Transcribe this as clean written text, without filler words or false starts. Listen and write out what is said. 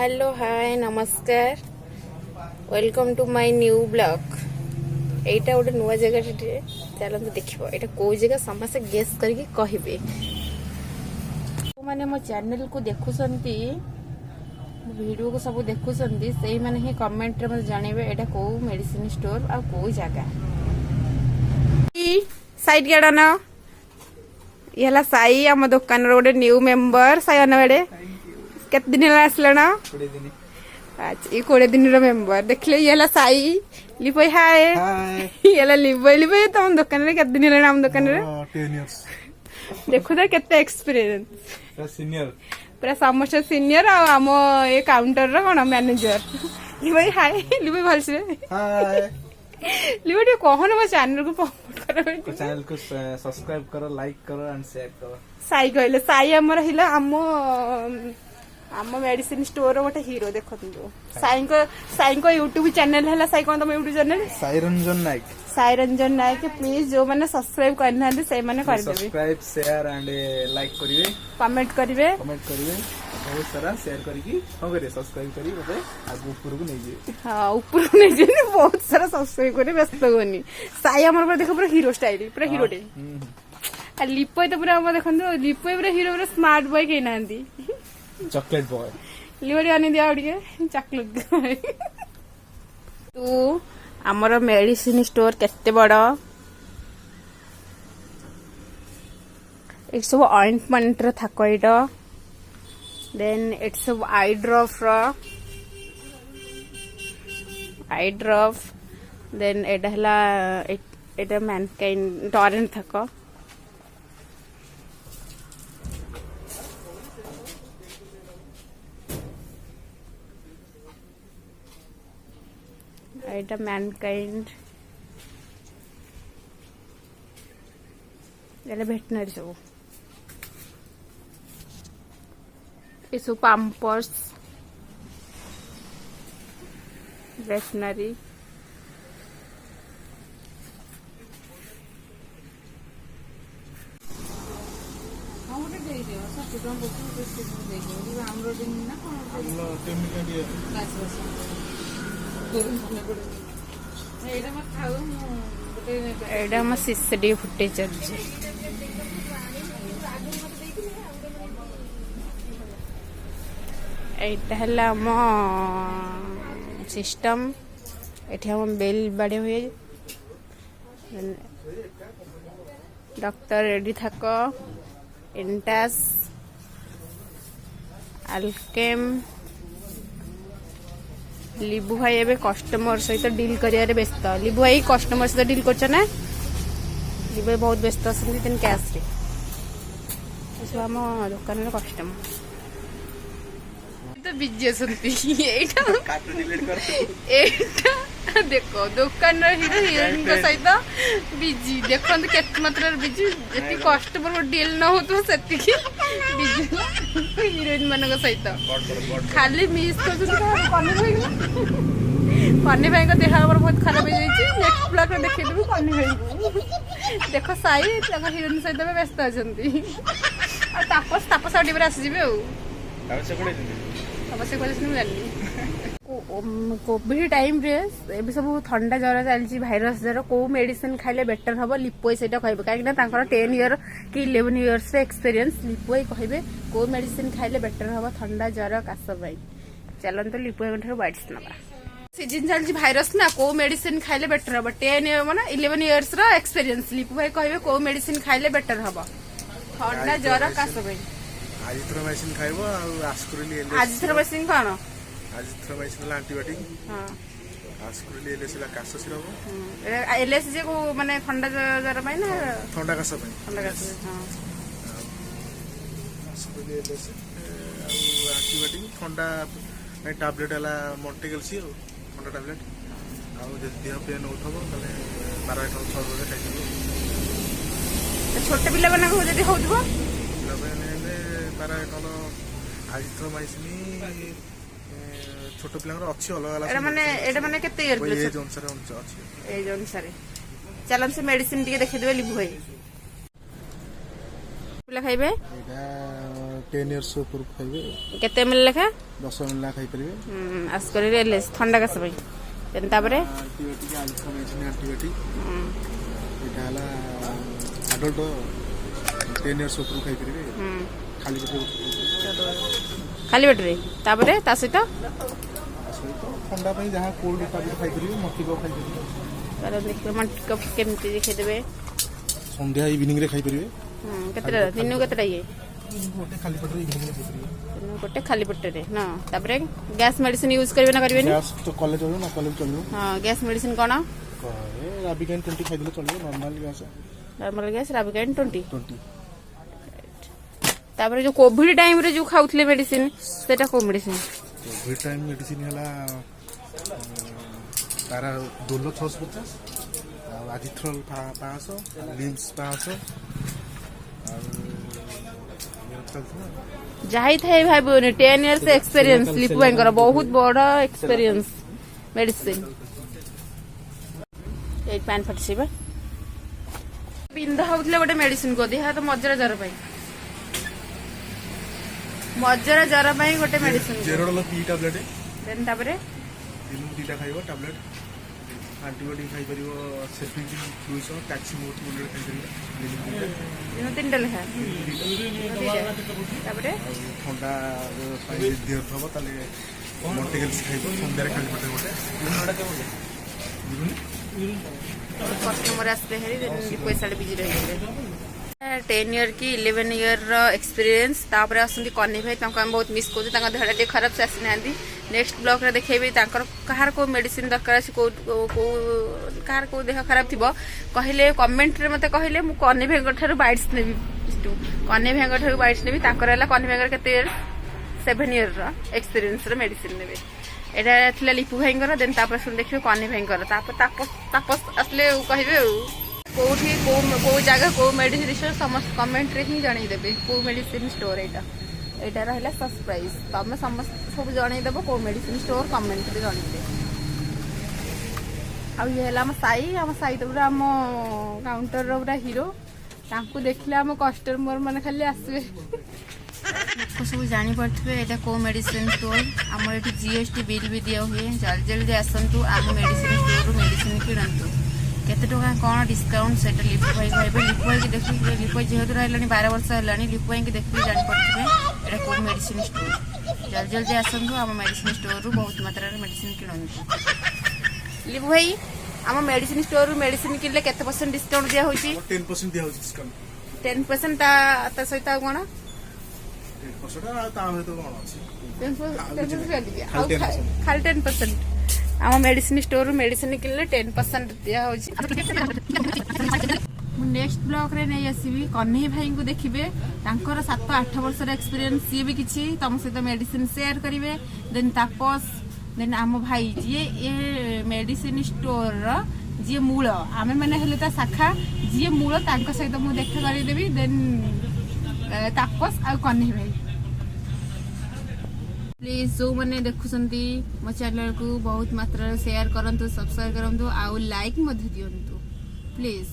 Hello hi नमस्कार welcome to my new blog. एटा गोटे नुआ जगह चलते देखो ये कौ जगह समस्त गेस करके कहे मैंने मो चैनल को देखुंती वीडियो को सब देखुंती से मैंने ही कमेंट रे जानवे एटा कौ मेडिसिन स्टोर आ कौ जगह साइड गार्डन ये साई आम दुकान गोटे न्यू मेंबर साई अनवाड़े केते दिन आसला ना 20 दिन। अच्छा ये 20 दिन मेंबर देखले ये साई लिपोई हाय ये लिपोई तुम दुकान रे केते दिन आम दुकान रे 10 इयर्स देखो तो केते एक्सपीरियंस सीनियर पूरा समस्त सीनियर आम ये काउंटर रो कोन मैनेजर लिपोई हाय लिपोई भल से हाय लिपोई टे कहन मो चैनल को प्रमोट करो चैनल को सब्सक्राइब करो लाइक करो एंड शेयर करो। साई कहले साई हमर हिला आम मेडिसिन स्टोर गोटे हीरो देखो साई को यूट्यूब चैनल है साई कौन तुम YouTube channel Sai Ranjan Nayak please जो मैंने सब्सक्राइब करना से मैंने कर देबे सब्सक्राइब शेयर एंड लाइक करिवे कमेंट करिवे बहुत सारा शेयर करके हो करे सब्सक्राइब करी ओके आगु ऊपर को नहीं जे हां ऊपर को नहीं जे बहुत सारा सब्सक्राइब करे व्यस्त होनी साई हमर पर देखो पूरा हीरो स्टाइल पूरा हीरो डे आ लिपोय तो पूरा हम देखो लिपोय पूरा हीरो पूरा स्मार्ट बॉय के नांदी चॉकलेट बॉय लिवड़ी आनी दिया उड़िए चॉकलेट तू आमर मेडिसिन स्टोर केते बड़ एक सब ऑइंटमेंट रे थाको इडा देन इट्स सब आई ड्रॉप देन एडा हला एडा मैनकाइंड टॉरेंट थाको এটা ম্যানকাইন্ড এটা ভেটেনারি সব এসব পাম্পার্স ভেটেনারি एडा म सिसडी फुटे चलছে एटा हला म सिस्टम एठी हम बेल बाडे होय डॉक्टर रेडी थाको इंटास अल्केम लिबू भाई एबे कस्टमर सहित डील करियारे व्यस्त लिबू भाई कस्टमर सहित डील करछ ना लिबू भाई बहुत व्यस्त अछन दिन कैश रे एसो हम दुकान रे कस्टमर तो बिजी असंती एटा कार्टून डिलीट कर एटा देखो दुकान रे हीरो हीरोइन को सहित बिजी देखो केत मात्रा बिजी जति कस्टमर को डील न होतो सेति की बिजी हीरोइन मन को सहित खाली मिस कर कन्नी भाई को देह हमर बहुत खराब हो जाई नेक्स्ट ब्लॉग रे देखै देबो कन्नी भाई देखो साई तक हीरोइन सहित व्यस्त अछंती आ तापस आडी पर आसी जिवे अवश्य कोले सुन जानी कोविड टाइम रे एबे सब ठंडा ज्वर चलछि भाइरस ज्वर को मेडिसिन खाइले बेटर हबो लिपोय सेटा कहबे काहे ना तांकर 10 इयर कि 11 इयर्स रे एक्सपीरियंस लिपोय कहबे को मेडिसिन खाइले बेटर हबो ठंडा ज्वर कास भाई चलन तो लिपोय गठर वाइट्स नबा सीजन चलछि भाइरस ना को मेडिसिन खाइले बेटर हबो 10 माने 11 इयर्स रो एक्सपीरियंस लिपोय कहबे को मेडिसिन खाइले बेटर हबो ठंडा ज्वर कास भाई आजिथ्रोमाइसिन खाइबो आ आस्क्रिल आजिथ्रोमाइसिन कोन आजिथ्रोमाइसिन एंटीबायोटिक हां आस्क्रिल एलएसला कास सिरप एलएस जे को माने ठंडा ज्वर पय ना ठंडा कास पय हां आस्क्रिल एलएस एंटीबायोटिक ठंडा में टैबलेट हला मोंटेगल सी ठंडा टैबलेट आ देह पेन उठबो तले पैरासिटामोल 6 बजे खाइबो छोटे पिला बना को जदी होतबो पैरासिटामोल आजिथ्रोमाइसिन छोट पिलांगर अच्छी अलग अलग एटा माने केते इयर पिला एज अनुसार अछि एज अनुसार चलन से मेडिसिन टिके देखि देबे लिबू भाई ପିଲା ଖାଇବେ ଏଇଟା 10 years ଉପରକୁ ଖାଇବେ। କେତେ ml ଲେଖା 10 ml ଲେଖା ଖାଇପାରିବେ। ଆସ୍କରି ଏଲଏସ୍ ଥଣ୍ଡା କାଶ ପାଇଁ ଦେନ୍ ତାପରେ ଆଣ୍ଟିବାୟୋଟିକ୍ ଆଲଫାମାଇସିନ୍ ଆଣ୍ଟିବାୟୋଟିକ୍ ଏଇଟା ହେଲା ଆଡଲ୍ଟ 10 years ଉପରକୁ ଖାଇପାରିବେ। ଖାଲି ପେଟରେ ତାପରେ ତା ସହିତ ଥଣ୍ଡା ପାଇଁ ଯାହା କୋଲ୍ଡ ଟାବଲେଟ୍ ଖାଇପାରିବେ। ମଣ୍ଟିକପ୍ ଖାଇପାରିବେ। ତାର ଦେଖିବେ ମଣ୍ଟିକପ୍ କେମିତି ଦେଖେଇଦେବେ। ସନ୍ଧ୍ୟା ଇଭିନିଂରେ ଖାଇପାରିବେ। କେତେଟା ଦିନକୁ କେତେଟା ଇଏ ଗୋଟେ ଖାଲି ପେଟରେ ଇଭିନିଂରେ ଖାଇପାରିବେ। ଗୋଟେ ଖାଲି ପେଟରେ ନା ତାପରେ ଗ୍ୟାସ୍ ମେଡିସିନ ୟୁଜ କରିବେ ନା କରିବେନି? ଗ୍ୟାସ୍ ତ କଲେ ଚଳିବ ନା କଲେ ଚଳିବ। ହଁ ଗ୍ୟାସ୍ ମେଡିସିନ କ'ଣ? ରାବିକାଇନ୍ 20 ଖାଇଦେଲେ ଚଳିବ। Normal gas ରାବିକାଇନ୍ 20। 20 ତାପରେ ଯୋଉ କୋଭିଡ ଟାଇମରେ ଯୋଉ ଖାଉଥିଲେ ମେଡିସିନ ସେଟା କୋଉ ମେଡିସିନ? କୋଭିଡ ଟାଇମ ମେଡିସିନ ହେଲା ତାର ଡୋଲୋ 650 ଆଉ ଆଜିଥ୍ରୋଲ 500 ଲିମ୍ସ 500 ଆଉ ଯାହି ଥାଏ ଭାଇବୁନି 10 years experience ଲିପୁ ଭାଇଙ୍କର ବହୁତ ବଡ experience ମେଡିସିନ। ଏଇ ପ୍ୟାନ୍ ଫାଟିଯିବା ବିନ୍ଧା ହଉଥିଲା ଗୋଟେ ମେଡିସିନ को दिया तो मजरा जर ପାଇଁ ମଜରା ଜର ପାଇଁ ଗୋଟେ ମେଡିସିନ ଜେରୋଡଲ ପି ଟାବଲେଟ୍ ଦେନ୍ ତାପରେ ଦିନକୁ 2ଟା ଖାଇବ ଟାବଲେଟ୍। ଆଣ୍ଟିବାୟୋଟିକ୍ ଖାଇପାରିବ ସେଫିଜିନ୍ 200 ଟ୍ୟାକ୍ସିମୋଟ ମୁଣ୍ଡରେ ଖାଇପାରିବ ଦିନ 3ଟା ଲେଖା ତାପରେ ଥଣ୍ଡା ପାଇଁ ଦେହ ଥବ ତାହେଲେ ମଣ୍ଟିକେଲ୍ସ ଖାଇବ ସନ୍ଧ୍ୟାରେ ଖାଲି ପେଟରେ ଗୋଟେ କଷ୍ଟମର ଆସିଲେ ହେରି ପଇସାଟା ବିଜି ରହିଗଲେ। 10 year କି 11 year एक्सपीरियंस तापर आसंती कन्नी भाई तांको हम बहुत मिस करछु तांका देहडा टे खराब से आसी नांदी। नेक्स्ट ब्लॉग रे देखेबी तांकर कहार को मेडिसिन दरकार अछि को कहार को देह खराब थिबो कहिले कमेंट रे मते कहिले मु कन्नी भाई गठार बाइट्स नेबी कन्नी भाई गठार बाइट्स नेबी तांकर हला कन्नी भाई केते 7 year एक्सपीरियंस रे मेडिसिन नेबे। एटा थिला लिपु भाईଙ୍କର देन तापर सुन देखियो कन्नी भाईଙ୍କର तापर तापस असले कहिबे कोठी को जगह को मेडिसिन समस्त कमेंट रे ही जणै देबे को मेडिसिन स्टोर एटा एटा रहला सरप्राइज तमे समस्त सब जणै देबो को मेडिसिन स्टोर कमेंट रे जणै दे। आ ये हला हम साई तो पूरा हम काउंटर रो पूरा हीरो तांको देखले हम कस्टमर माने खाली आसबे को सब जानि पड़थबे एटा को मेडिसिन स्टोर हमर एठी जीएसटी बिल भी दिया हुए जल्दी जल्दी आसंतु आम मेडिसिन स्टोर रो मेडिसिन किणंतु केते टका कौन डिस्काउंट सेटा लिपु भाई कहबे लिपु भाई की देखि लिपु भाई जेहेतु रहलानी 12 वर्ष हलानी लिपु भाई की देखि जानि पड़थबे एटा को मेडिसिन स्टोर जल्दी जल्दी आसंतु हम मेडिसिन स्टोर रो बहुत मात्रा रे मेडिसिन किणंतु। लिपु भाई हम मेडिसिन स्टोर रो मेडिसिन किनले केते % डिस्काउंट दिया होची? 10% दिया होची डिस्काउंट 10% ता सहित कोन 10% आ ता हे तो कोन अछि 10% खाली 10% आम मेडिसिन स्टोर मेडिसिन किनले 10% दिया होची। नेक्स्ट ब्लॉग रे नहीं आसीबी कन्हई भाई को देखिबे तांकर 7-8 वर्ष एक्सपीरियंस सी भी किछि तम सहित मेडिसिन शेयर करिवे देन तापस देन आम भाई जे ये मेडिसिन स्टोर जे मूल आमे माने हेले ता शाखा जे मूल तांकर सहित मु देखा करि देबी देन तापस आ कन्हई भाई प्लीज जो मैंने देखुंती मो चैनल को बहुत मात्रा शेयर करंतु सब्सक्राइब करंतु आउ लाइक मध्य दियंतु प्लीज।